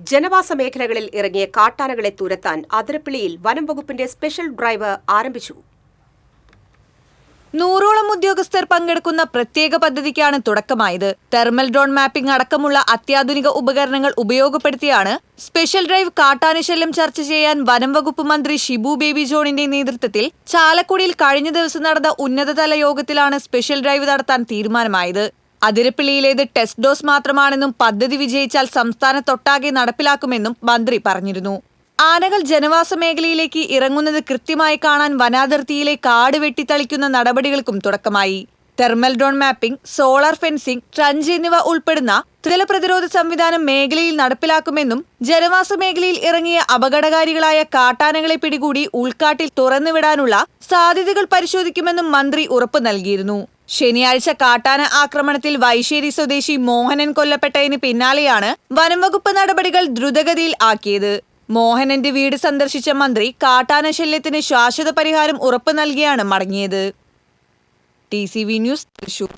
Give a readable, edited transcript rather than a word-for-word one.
ജനവാസ മേഖലകളിൽ ഇറങ്ങിയ കാട്ടാനകളെ തുരത്താൻ അതിരപ്പിള്ളിയിൽ വനം വകുപ്പിന്റെ സ്പെഷ്യൽ ഡ്രൈവ് ആരംഭിച്ചു. 100ഓളം ഉദ്യോഗസ്ഥർ പങ്കെടുക്കുന്ന പ്രത്യേക പദ്ധതിക്കാണ് തുടക്കമായത്. തെർമൽ ഡ്രോൺ മാപ്പിംഗ് അടക്കമുള്ള അത്യാധുനിക ഉപകരണങ്ങൾ ഉപയോഗപ്പെടുത്തിയാണ് സ്പെഷ്യൽ ഡ്രൈവ്. കാട്ടാനശല്യം ചർച്ച ചെയ്യാൻ വനം വകുപ്പ് മന്ത്രി ഷിബു ബേബി ജോണിന്റെ നേതൃത്വത്തിൽ ചാലക്കുടിയിൽ കഴിഞ്ഞ ദിവസം നടന്ന ഉന്നതതല യോഗത്തിലാണ് സ്പെഷ്യൽ ഡ്രൈവ് നടത്താൻ തീരുമാനമായത്. അതിരപ്പിള്ളിയിലേത് ടെസ്റ്റ് ഡോസ് മാത്രമാണെന്നും പദ്ധതി വിജയിച്ചാൽ സംസ്ഥാനത്തൊട്ടാകെ നടപ്പിലാക്കുമെന്നും മന്ത്രി പറഞ്ഞിരുന്നു. ആനകൾ ജനവാസ മേഖലയിലേക്ക് ഇറങ്ങുന്നത് കൃത്യമായി കാണാൻ വനാതിർത്തിയിലെ കാട് വെട്ടിത്തളിക്കുന്ന നടപടികൾക്കും തുടക്കമായി. Thermal drone mapping, solar fencing, trench എന്നിവ ഉൾപ്പെടുന്ന ത്രിതല പ്രതിരോധ സംവിധാനം മേഖലയിൽ നടപ്പിലാക്കുമെന്നും ജനവാസ മേഖലയിൽ ഇറങ്ങിയ അപകടകാരികളായ കാട്ടാനകളെ പിടികൂടി ഉൾക്കാട്ടിൽ തുറന്നുവിടാനുള്ള സാധ്യതകൾ പരിശോധിക്കുമെന്നും മന്ത്രി ഉറപ്പു നൽകിയിരുന്നു. ശനിയാഴ്ച കാട്ടാന ആക്രമണത്തിൽ വൈശ്ശേരി സ്വദേശി മോഹനൻ കൊല്ലപ്പെട്ടതിന് പിന്നാലെയാണ് വനംവകുപ്പ് നടപടികൾ ദ്രുതഗതിയിൽ ആക്കിയത്. മോഹനന്റെ വീട് സന്ദർശിച്ച മന്ത്രി കാട്ടാന ശല്യത്തിന് ശാശ്വത പരിഹാരം ഉറപ്പു നൽകിയാണ് മടങ്ങിയത്. TCV news, Thrissur.